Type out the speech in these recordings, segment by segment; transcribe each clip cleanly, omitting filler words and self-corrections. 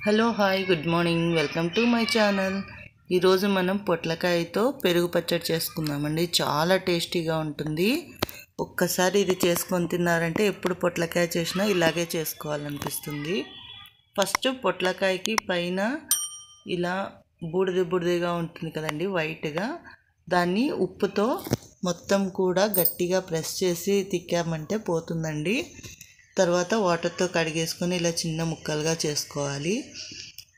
Hello hi good morning welcome to my channel. ఈరోజు మనం పొట్లకాయతో పెరుగు పచ్చడి చేసుకుందామండి. చాలా టేస్టీగా ఉంటుంది. ఒక్కసారి ఇది చేసుకొని తిన్నారంటే ఎప్పుడు పొట్లకాయ చేసినా ఇలాగే చేసుకోవాలనిపిస్తుంది. ఫస్ట్ పొట్లకాయకి పైన ఇలా బూడిదిగా ఉంటుంది కదండి, వైట్గా. దాన్ని ఉప్పుతో మొత్తం కూడా గట్టిగా ప్రెస్ చేసి తిక్కామంటే పోతుందండి. తర్వాత వాటర్తో కడిగేసుకొని ఇలా చిన్న ముక్కలుగా చేసుకోవాలి.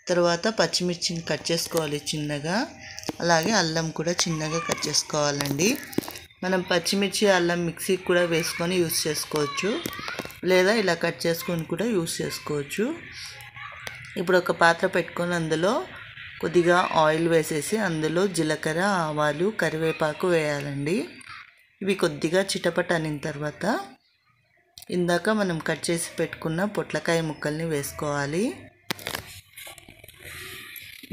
తర్వాత పచ్చిమిర్చిని కట్ చేసుకోవాలి చిన్నగా. అలాగే అల్లం కూడా చిన్నగా కట్ చేసుకోవాలండి. మనం పచ్చిమిర్చి అల్లం మిక్సీకి కూడా వేసుకొని యూస్ చేసుకోవచ్చు, లేదా ఇలా కట్ చేసుకొని కూడా యూస్ చేసుకోవచ్చు. ఇప్పుడు ఒక పాత్ర పెట్టుకొని అందులో కొద్దిగా ఆయిల్ వేసేసి అందులో జీలకర్ర, ఆవాలు, కరివేపాకు వేయాలండి. ఇవి కొద్దిగా చిటపట అనిన తర్వాత ఇందాక మనం కట్ చేసి పెట్టుకున్న పొట్లకాయ ముక్కల్ని వేసుకోవాలి.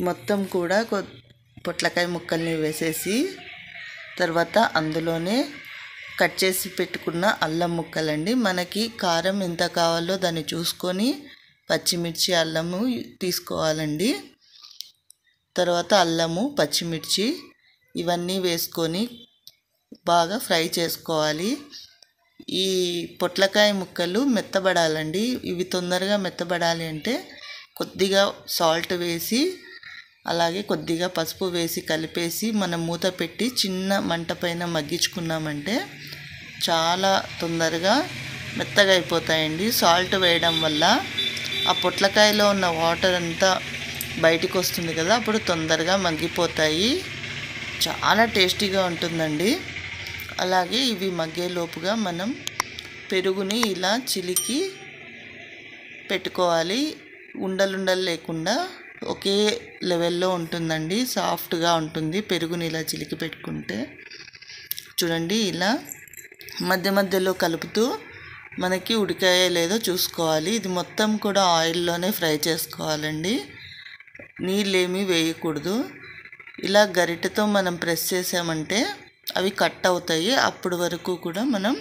మొత్తం కూడా పొట్లకాయ ముక్కల్ని వేసేసి తర్వాత అందులోనే కట్ చేసి పెట్టుకున్న అల్లం ముక్కలండి. మనకి కారం ఎంత కావాలో దాన్ని చూసుకొని పచ్చిమిర్చి, అల్లము తీసుకోవాలండి. తర్వాత అల్లము, పచ్చిమిర్చి ఇవన్నీ వేసుకొని బాగా ఫ్రై చేసుకోవాలి. ఈ పొట్లకాయ ముక్కలు మెత్తబడాలండి. ఇవి తొందరగా మెత్తబడాలి అంటే కొద్దిగా సాల్ట్ వేసి అలాగే కొద్దిగా పసుపు వేసి కలిపేసి మనం మూత పెట్టి చిన్న మంట పైన మగ్గించుకున్నామంటే చాలా తొందరగా మెత్తగా అయిపోతాయండి. సాల్ట్ వేయడం వల్ల ఆ పొట్లకాయలో ఉన్న వాటర్ అంతా బయటికి వస్తుంది కదా, అప్పుడు తొందరగా మగ్గిపోతాయి. చాలా టేస్టీగా ఉంటుందండి. అలాగే ఇవి మగ్గేలోపుగా మనం పెరుగుని ఇలా చిలికి పెట్టుకోవాలి. ఉండలుండలు లేకుండా ఒకే లెవెల్లో ఉంటుందండి, సాఫ్ట్గా ఉంటుంది. పెరుగుని ఇలా చిలికి పెట్టుకుంటే చూడండి, ఇలా మధ్య మధ్యలో కలుపుతూ మనకి ఉడికాయో లేదో చూసుకోవాలి. ఇది మొత్తం కూడా ఆయిల్లోనే ఫ్రై చేసుకోవాలండి, నీళ్ళేమీ వేయకూడదు. ఇలా గరిటెతో మనం ప్రెస్ చేసామంటే అవి కట్ అవుతాయి. అప్పటి వరకు కూడా మనం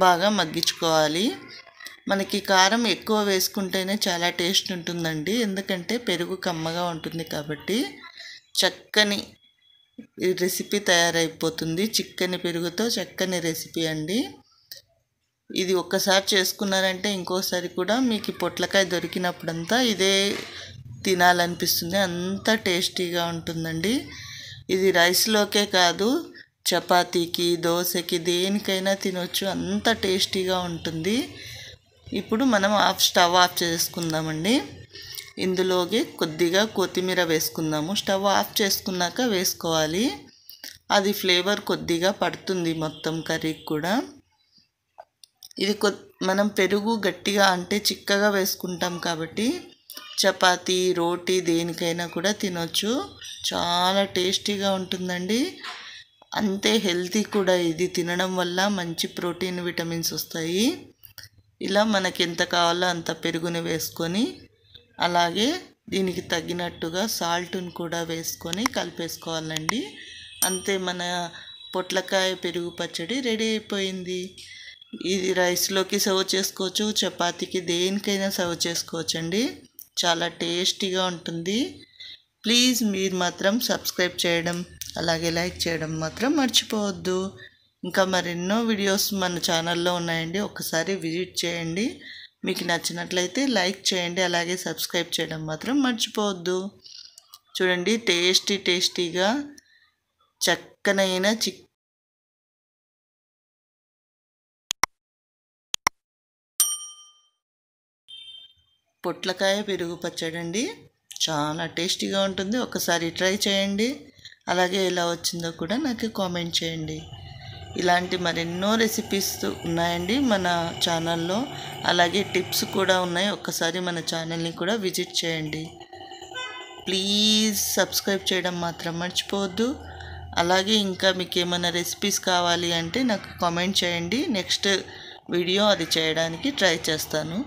బాగా మగ్గించుకోవాలి. మనకి కారం ఎక్కువ వేసుకుంటేనే చాలా టేస్ట్ ఉంటుందండి, ఎందుకంటే పెరుగు కమ్మగా ఉంటుంది కాబట్టి. చక్కని రెసిపీ తయారైపోతుంది. చిక్కని పెరుగుతో చక్కని రెసిపీ అండి. ఇది ఒక్కసారి చేసుకున్నారంటే ఇంకోసారి కూడా మీకు పొట్లకాయ దొరికినప్పుడంతా ఇదే తినాలనిపిస్తుంది, అంత టేస్టీగా ఉంటుందండి. ఇది రైస్లోకే కాదు, చపాతీకి, దోశకి, దేనికైనా తినొచ్చు, అంత టేస్టీగా ఉంటుంది. ఇప్పుడు మనం స్టవ్ ఆఫ్ చేసుకుందామండి. ఇందులోకి కొద్దిగా కొత్తిమీర వేసుకుందాము. స్టవ్ ఆఫ్ చేసుకున్నాక వేసుకోవాలి, అది ఫ్లేవర్ కొద్దిగా పడుతుంది మొత్తం కర్రీకి కూడా. ఇది మనం పెరుగు గట్టిగా అంటే చిక్కగా వేసుకుంటాం కాబట్టి చపాతీ, రోటీ దేనికైనా కూడా తినొచ్చు. చాలా టేస్టీగా ఉంటుందండి, అంతే హెల్తీ కూడా. ఇది తినడం వల్ల మంచి ప్రోటీన్, విటమిన్స్ వస్తాయి. ఇలా మనకి ఎంత కావాలో అంత పెరుగుని వేసుకొని అలాగే దీనికి తగినట్టుగా సాల్ట్ని కూడా వేసుకొని కలిపేసుకోవాలండి. అంతే, మన పొట్లకాయ పెరుగు పచ్చడి రెడీ అయిపోయింది. ఇది రైస్లోకి సర్వ్ చేసుకోవచ్చు, చపాతీకి, దేనికైనా సర్వ్ చేసుకోవచ్చండి. చాలా టేస్టీగా ఉంటుంది. ప్లీజ్ మీరు మాత్రం సబ్స్క్రైబ్ చేయడం అలాగే లైక్ చేయడం మాత్రం మర్చిపోవద్దు. ఇంకా మరెన్నో వీడియోస్ మన ఛానల్లో ఉన్నాయండి, ఒకసారి విజిట్ చేయండి. మీకు నచ్చినట్లయితే లైక్ చేయండి, అలాగే సబ్స్క్రైబ్ చేయడం మాత్రం మర్చిపోవద్దు. చూడండి, టేస్టీగా చక్కనైన పొట్లకాయ పెరుగు పచ్చడి అండి. చాలా టేస్టీగా ఉంటుంది. ఒకసారి ట్రై చేయండి. అలాగే ఎలా వచ్చిందో కూడా నాకు కామెంట్ చేయండి. ఇలాంటి మరెన్నో రెసిపీస్ ఉన్నాయండి మన ఛానల్లో, అలాగే టిప్స్ కూడా ఉన్నాయి. ఒక్కసారి మన ఛానల్ని కూడా విజిట్ చేయండి. ప్లీజ్ సబ్స్క్రైబ్ చేయడం మాత్రం మర్చిపోవద్దు. అలాగే ఇంకా మీకు ఏమైనా రెసిపీస్ కావాలి అంటే నాకు కామెంట్ చేయండి, నెక్స్ట్ వీడియో అది చేయడానికి ట్రై చేస్తాను.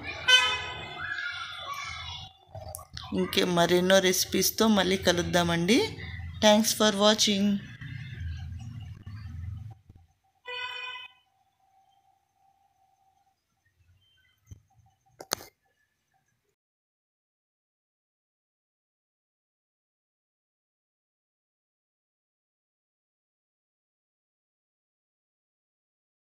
ఇంకే మరెన్నో రెసిపీస్తో మళ్ళీ కలుద్దామండి. Thanks for watching.